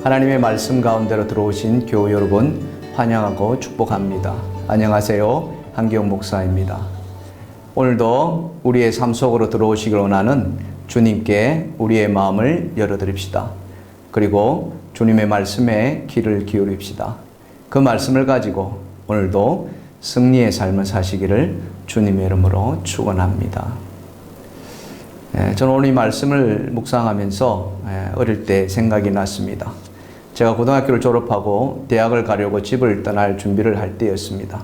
하나님의 말씀 가운데로 들어오신 교우 여러분 환영하고 축복합니다. 안녕하세요. 한기영 목사입니다. 오늘도 우리의 삶 속으로 들어오시길 원하는 주님께 우리의 마음을 열어드립시다. 그리고 주님의 말씀에 귀를 기울입시다. 그 말씀을 가지고 오늘도 승리의 삶을 사시기를 주님의 이름으로 축원합니다. 저는 오늘 이 말씀을 묵상하면서 어릴 때 생각이 났습니다. 제가 고등학교를 졸업하고 대학을 가려고 집을 떠날 준비를 할 때였습니다.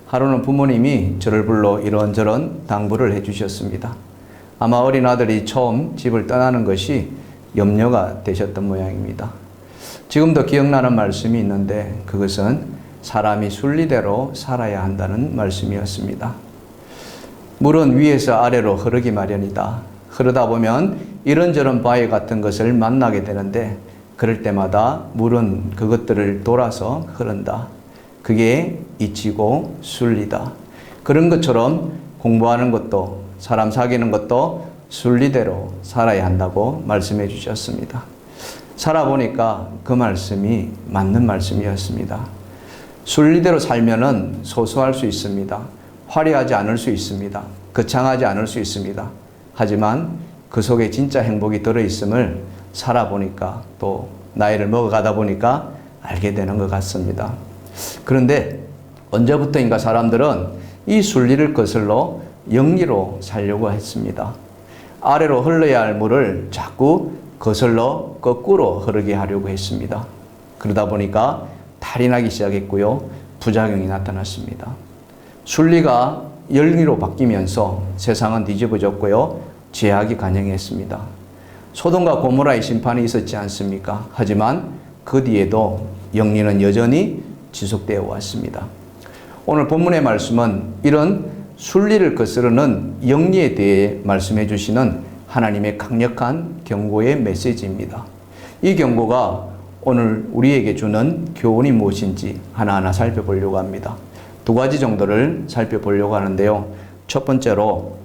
하루는 부모님이 저를 불러 이런저런 당부를 해주셨습니다. 아마 어린 아들이 처음 집을 떠나는 것이 염려가 되셨던 모양입니다. 지금도 기억나는 말씀이 있는데 그것은 사람이 순리대로 살아야 한다는 말씀이었습니다. 물은 위에서 아래로 흐르기 마련이다. 흐르다 보면 이런저런 바위 같은 것을 만나게 되는데 그럴 때마다 물은 그것들을 돌아서 흐른다. 그게 이치고 순리다. 그런 것처럼 공부하는 것도 사람 사귀는 것도 순리대로 살아야 한다고 말씀해 주셨습니다. 살아보니까 그 말씀이 맞는 말씀이었습니다. 순리대로 살면은 소소할 수 있습니다. 화려하지 않을 수 있습니다. 거창하지 않을 수 있습니다. 하지만 그 속에 진짜 행복이 들어있음을 살아보니까 또 나이를 먹어가다 보니까 알게 되는 것 같습니다. 그런데 언제부터인가 사람들은 이 순리를 거슬러 영리로 살려고 했습니다. 아래로 흘러야 할 물을 자꾸 거슬러 거꾸로 흐르게 하려고 했습니다. 그러다 보니까 탈이 나기 시작했고요. 부작용이 나타났습니다. 순리가 영리로 바뀌면서 세상은 뒤집어졌고요. 죄악이 간영했습니다. 소돔과 고모라의 심판이 있었지 않습니까? 하지만 그 뒤에도 영리는 여전히 지속되어 왔습니다. 오늘 본문의 말씀은 이런 순리를 거스르는 영리에 대해 말씀해 주시는 하나님의 강력한 경고의 메시지입니다. 이 경고가 오늘 우리에게 주는 교훈이 무엇인지 하나하나 살펴보려고 합니다. 두 가지 정도를 살펴보려고 하는데요. 첫 번째로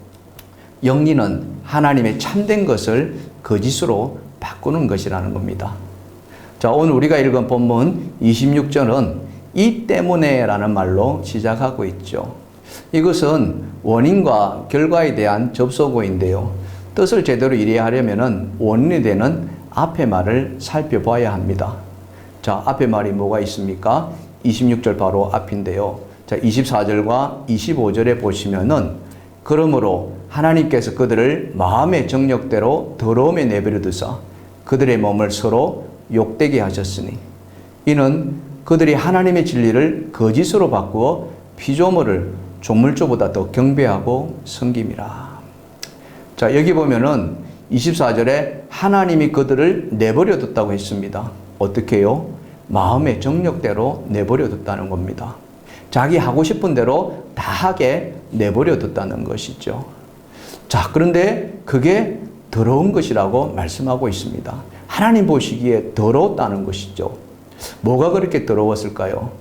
영리는 하나님의 참된 것을 거짓으로 바꾸는 것이라는 겁니다. 자, 오늘 우리가 읽은 본문 26절은 이 때문에 라는 말로 시작하고 있죠. 이것은 원인과 결과에 대한 접속어인데요. 뜻을 제대로 이해하려면 원인이 되는 앞의 말을 살펴봐야 합니다. 자, 앞의 말이 뭐가 있습니까? 26절 바로 앞인데요. 자, 24절과 25절에 보시면은 그러므로 하나님께서 그들을 마음의 정욕대로 더러움에 내버려 두사 그들의 몸을 서로 욕되게 하셨으니 이는 그들이 하나님의 진리를 거짓으로 바꾸어 피조물을 조물주보다 더 경배하고 섬김이라. 자, 여기 보면은 24절에 하나님이 그들을 내버려 뒀다고 했습니다. 어떻게 해요? 마음의 정욕대로 내버려 뒀다는 겁니다. 자기 하고 싶은 대로 다 하게 내버려 뒀다는 것이죠. 자, 그런데 그게 더러운 것이라고 말씀하고 있습니다. 하나님 보시기에 더러웠다는 것이죠. 뭐가 그렇게 더러웠을까요?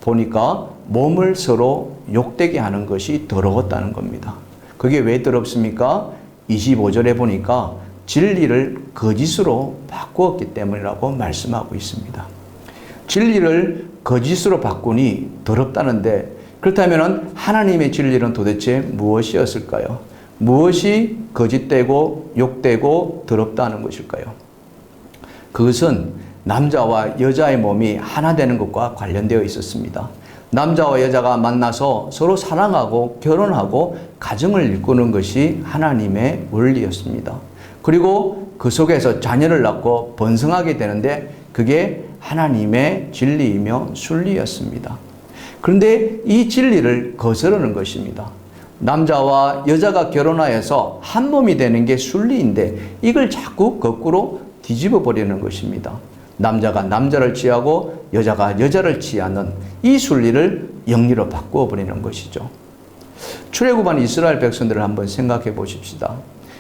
보니까 몸을 서로 욕되게 하는 것이 더러웠다는 겁니다. 그게 왜 더럽습니까? 25절에 보니까 진리를 거짓으로 바꾸었기 때문이라고 말씀하고 있습니다. 진리를 거짓으로 바꾸니 더럽다는데 그렇다면 하나님의 진리는 도대체 무엇이었을까요? 무엇이 거짓되고 욕되고 더럽다는 것일까요? 그것은 남자와 여자의 몸이 하나 되는 것과 관련되어 있었습니다. 남자와 여자가 만나서 서로 사랑하고 결혼하고 가정을 일구는 것이 하나님의 원리였습니다. 그리고 그 속에서 자녀를 낳고 번성하게 되는데 그게 하나님의 진리이며 순리였습니다. 그런데 이 진리를 거스르는 것입니다. 남자와 여자가 결혼하여서 한 몸이 되는 게 순리인데 이걸 자꾸 거꾸로 뒤집어 버리는 것입니다. 남자가 남자를 취하고 여자가 여자를 취하는 이 순리를 영리로 바꾸어 버리는 것이죠. 출애굽한 이스라엘 백성들을 한번 생각해 보십시다.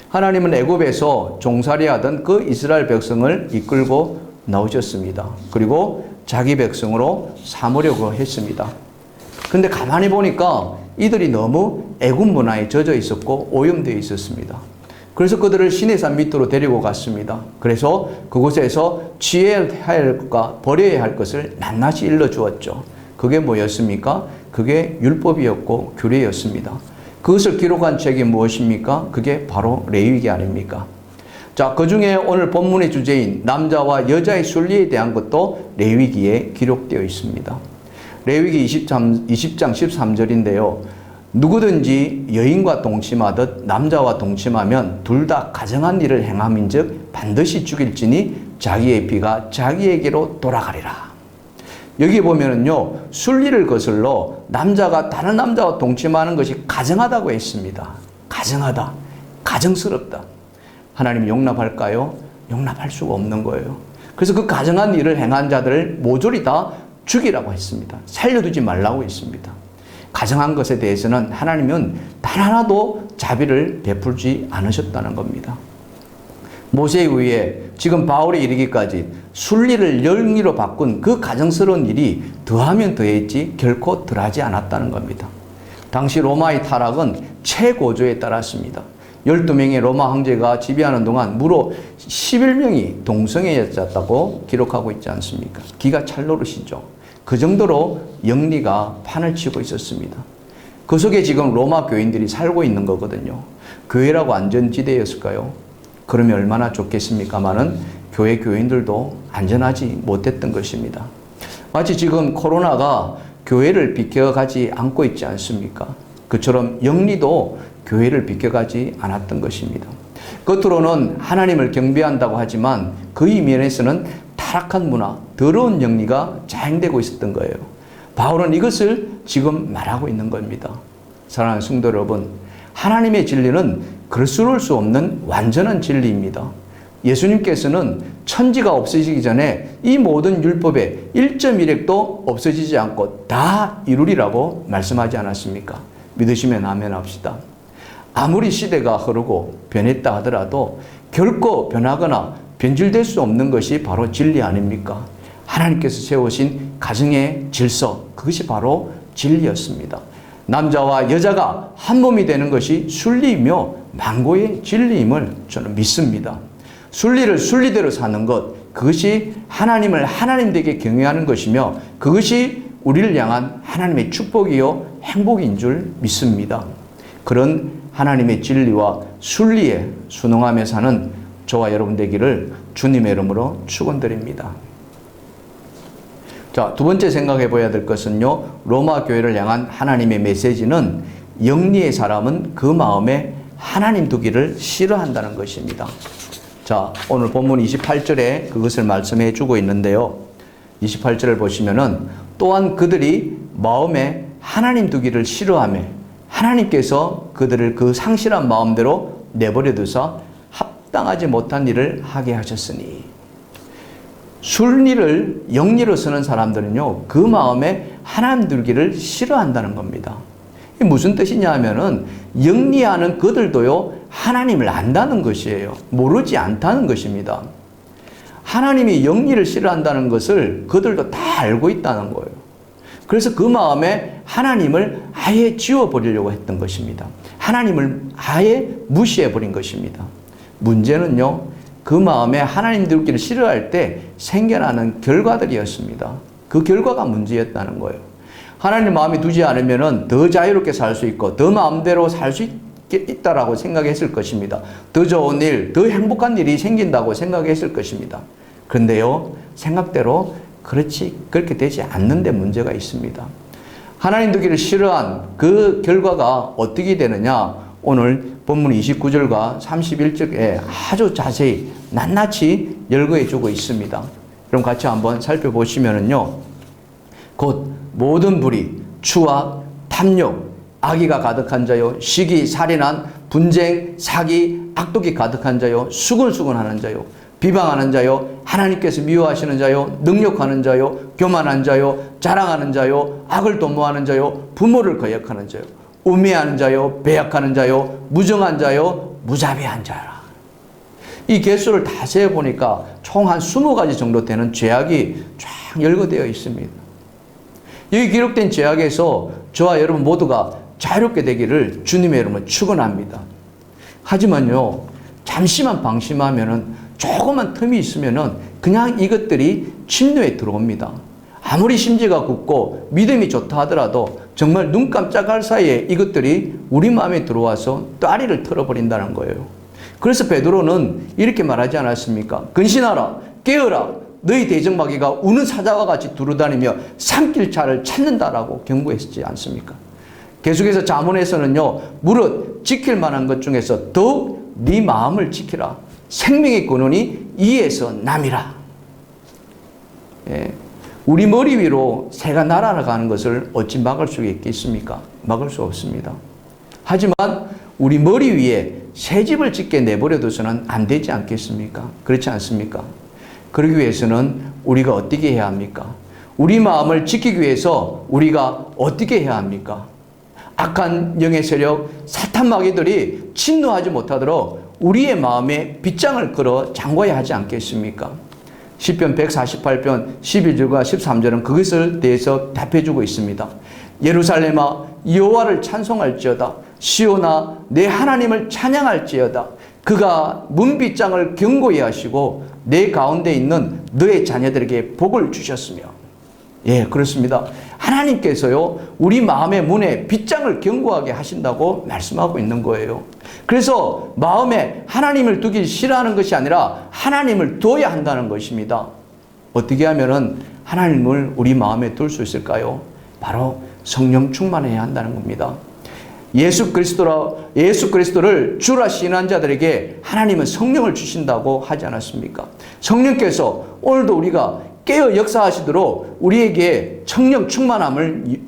하나님은 애굽에서 종살이하던 그 이스라엘 백성을 이끌고 나오셨습니다. 그리고 자기 백성으로 삼으려고 했습니다. 근데 가만히 보니까 이들이 너무 애굽 문화에 젖어 있었고 오염되어 있었습니다. 그래서 그들을 시내산 밑으로 데리고 갔습니다. 그래서 그곳에서 취해야 할 것과 버려야 할 것을 낱낱이 일러주었죠. 그게 뭐였습니까? 그게 율법이었고 규례였습니다. 그것을 기록한 책이 무엇입니까? 그게 바로 레위기 아닙니까? 자, 그 중에 오늘 본문의 주제인 남자와 여자의 순리에 대한 것도 레위기에 기록되어 있습니다. 레위기 20장 13절인데요. 누구든지 여인과 동침하듯 남자와 동침하면 둘 다 가정한 일을 행함인즉 반드시 죽일지니 자기의 피가 자기에게로 돌아가리라. 여기 보면은요, 순리를 거슬러 남자가 다른 남자와 동침하는 것이 가정하다고 했습니다. 가정하다, 가정스럽다. 하나님 용납할까요? 용납할 수가 없는 거예요. 그래서 그 가정한 일을 행한 자들을 모조리 다 죽이라고 했습니다. 살려두지 말라고 했습니다. 가정한 것에 대해서는 하나님은 단 하나도 자비를 베풀지 않으셨다는 겁니다. 모세에 의해 지금 바울이 이르기까지 순리를 영리로 바꾼 그 가정스러운 일이 더하면 더했지 결코 덜하지 않았다는 겁니다. 당시 로마의 타락은 최고조에 따랐습니다. 12명의 로마 황제가 지배하는 동안 무려 11명이 동성애였다고 기록하고 있지 않습니까? 기가 찰노릇이죠. 그 정도로 영리가 판을 치고 있었습니다. 그 속에 지금 로마 교인들이 살고 있는 거거든요. 교회라고 안전지대였을까요? 그러면 얼마나 좋겠습니까마는 교회 교인들도 안전하지 못했던 것입니다. 마치 지금 코로나가 교회를 비켜가지 않고 있지 않습니까? 그처럼 영리도 교회를 비켜가지 않았던 것입니다. 겉으로는 하나님을 경배한다고 하지만 그 이면에서는 타락한 문화, 더러운 영리가 자행되고 있었던 거예요. 바울은 이것을 지금 말하고 있는 겁니다. 사랑하는 성도 여러분, 하나님의 진리는 그럴수록 수 없는 완전한 진리입니다. 예수님께서는 천지가 없어지기 전에 이 모든 율법의 1.1획도 없어지지 않고 다 이루리라고 말씀하지 않았습니까? 믿으시면 아멘 합시다. 아무리 시대가 흐르고 변했다 하더라도 결코 변하거나 변질될 수 없는 것이 바로 진리 아닙니까? 하나님께서 세우신 가정의 질서, 그것이 바로 진리였습니다. 남자와 여자가 한 몸이 되는 것이 순리이며 만고의 진리임을 저는 믿습니다. 순리를 순리대로 사는 것, 그것이 하나님을 하나님되게 경외하는 것이며 그것이 우리를 향한 하나님의 축복이요 행복인 줄 믿습니다. 그런 하나님의 진리와 순리에 순응하며 사는 저와 여러분 되기를 주님의 이름으로 축원드립니다. 자, 두 번째 생각해 봐야 될 것은요, 로마 교회를 향한 하나님의 메시지는 영리의 사람은 그 마음에 하나님 두기를 싫어한다는 것입니다. 자, 오늘 본문 28절에 그것을 말씀해 주고 있는데요. 28절을 보시면은 또한 그들이 마음에 하나님 두기를 싫어하며 하나님께서 그들을 그 상실한 마음대로 내버려 두사 합당하지 못한 일을 하게 하셨으니, 순리를 영리로 쓰는 사람들은요, 그 마음에 하나님 두기를 싫어한다는 겁니다. 이게 무슨 뜻이냐 하면은 영리하는 그들도요, 하나님을 안다는 것이에요. 모르지 않다는 것입니다. 하나님이 영리를 싫어한다는 것을 그들도 다 알고 있다는 거예요. 그래서 그 마음에 하나님을 아예 지워버리려고 했던 것입니다. 하나님을 아예 무시해버린 것입니다. 문제는요, 그 마음에 하나님 두기를 싫어할 때 생겨나는 결과들이었습니다. 그 결과가 문제였다는 거예요. 하나님 마음에 두지 않으면 더 자유롭게 살 수 있고 더 마음대로 살 수 있다라고 생각했을 것입니다. 더 좋은 일, 더 행복한 일이 생긴다고 생각했을 것입니다. 그런데요, 생각대로 그렇게 되지 않는 데 문제가 있습니다. 하나님 두기를 싫어한 그 결과가 어떻게 되느냐? 오늘 본문 29절과 31절에 아주 자세히 낱낱이 열거해 주고 있습니다. 그럼 같이 한번 살펴보시면은요, 곧 모든 불의, 추악, 탐욕, 악의가 가득한 자요, 시기, 살인한, 분쟁, 사기, 악독이 가득한 자요, 수근수근하는 자요, 비방하는 자요, 하나님께서 미워하시는 자요, 능욕하는 자요, 교만한 자요, 자랑하는 자요, 악을 도모하는 자요, 부모를 거역하는 자요, 우매하는 자요, 배약하는 자요, 무정한 자요, 무자비한 자라. 이 개수를 다 세어보니까 총 한 20가지 정도 되는 죄악이 쫙 열거되어 있습니다. 여기 기록된 죄악에서 저와 여러분 모두가 자유롭게 되기를 주님의 이름으로 축원합니다. 하지만요, 잠시만 방심하면은, 조그만 틈이 있으면은 그냥 이것들이 침노에 들어옵니다. 아무리 심지가 굳고 믿음이 좋다 하더라도 정말 눈 깜짝할 사이에 이것들이 우리 마음에 들어와서 다리를 털어버린다는 거예요. 그래서 베드로는 이렇게 말하지 않았습니까? 근신하라, 깨어라, 너희 대적마귀가 우는 사자와 같이 두루다니며 삼킬 차를 찾는다라고 경고했지 않습니까? 계속해서 잠언에서는요, 무릇 지킬 만한 것 중에서 더욱 네 마음을 지키라. 생명의 근원이 이에서 남이라. 예. 우리 머리 위로 새가 날아가는 것을 어찌 막을 수 있겠습니까? 막을 수 없습니다. 하지만 우리 머리 위에 새집을 짓게 내버려둬서는 안 되지 않겠습니까? 그렇지 않습니까? 그러기 위해서는 우리가 어떻게 해야 합니까? 우리 마음을 지키기 위해서 우리가 어떻게 해야 합니까? 악한 영의 세력, 사탄 마귀들이 침노하지 못하도록 우리의 마음에 빗장을 걸어 잠궈야 하지 않겠습니까? 시편 148편 11절과 13절은 그것을 대해서 답해주고 있습니다. 예루살렘아, 여호와를 찬송할지어다. 시온아, 내 하나님을 찬양할지어다. 그가 문빗장을 견고히 하시고 내 가운데 있는 너의 자녀들에게 복을 주셨으며. 예, 그렇습니다. 하나님께서요, 우리 마음의 문에 빗장을 견고하게 하신다고 말씀하고 있는 거예요. 그래서 마음에 하나님을 두기 싫어하는 것이 아니라 하나님을 둬야 한다는 것입니다. 어떻게 하면은 하나님을 우리 마음에 둘 수 있을까요? 바로 성령 충만해야 한다는 겁니다. 예수 그리스도를 주라 시인한 자들에게 하나님은 성령을 주신다고 하지 않았습니까? 성령께서 오늘도 우리가 깨어 역사하시도록 우리에게 성령 충만함을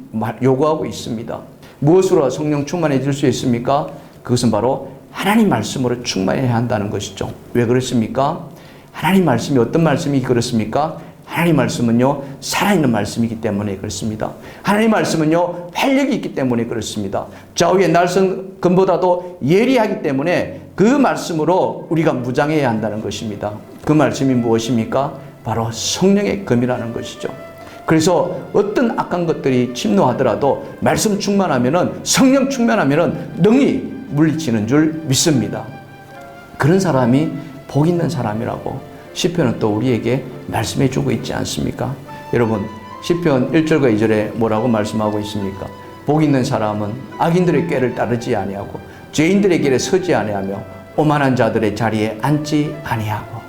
요구하고 있습니다. 무엇으로 성령 충만해질 수 있습니까? 그것은 바로 하나님 말씀으로 충만해야 한다는 것이죠. 왜 그렇습니까? 하나님 말씀이 어떤 말씀이 그렇습니까? 하나님 말씀은요, 살아있는 말씀이기 때문에 그렇습니다. 하나님 말씀은요, 활력이 있기 때문에 그렇습니다. 좌우의 날선 검보다도 예리하기 때문에 그 말씀으로 우리가 무장해야 한다는 것입니다. 그 말씀이 무엇입니까? 바로 성령의 검이라는 것이죠. 그래서 어떤 악한 것들이 침노하더라도 말씀 충만하면은, 성령 충만하면은 능히 물리치는 줄 믿습니다. 그런 사람이 복 있는 사람이라고 시편은 또 우리에게 말씀해 주고 있지 않습니까? 여러분, 시편 1절과 2절에 뭐라고 말씀하고 있습니까? 복 있는 사람은 악인들의 꾀를 따르지 아니하고 죄인들의 길에 서지 아니하며 오만한 자들의 자리에 앉지 아니하고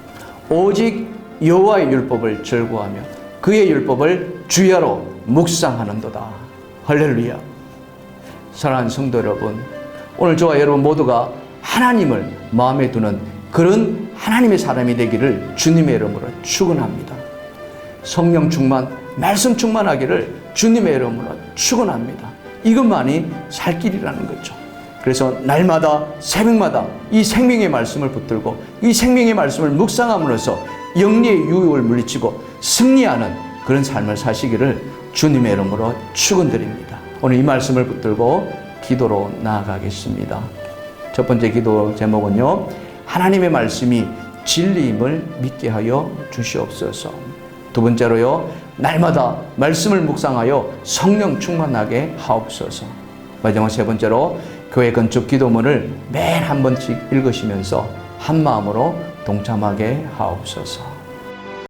오직 여호와의 율법을 즐거워하며 그의 율법을 주야로 묵상하는도다. 할렐루야. 사랑하는 성도 여러분, 오늘 저와 여러분 모두가 하나님을 마음에 두는 그런 하나님의 사람이 되기를 주님의 이름으로 축원합니다. 성령 충만, 말씀 충만하기를 주님의 이름으로 축원합니다. 이것만이 살 길이라는 거죠. 그래서 날마다 새벽마다 이 생명의 말씀을 붙들고 이 생명의 말씀을 묵상함으로써 영리의 유혹을 물리치고 승리하는 그런 삶을 사시기를 주님의 이름으로 축원드립니다. 오늘 이 말씀을 붙들고 기도로 나아가겠습니다. 첫 번째 기도 제목은요, 하나님의 말씀이 진리임을 믿게 하여 주시옵소서. 두 번째로요, 날마다 말씀을 묵상하여 성령 충만하게 하옵소서. 마지막 세 번째로 교회 건축 기도문을 매일 한 번씩 읽으시면서 한 마음으로 동참하게 하옵소서.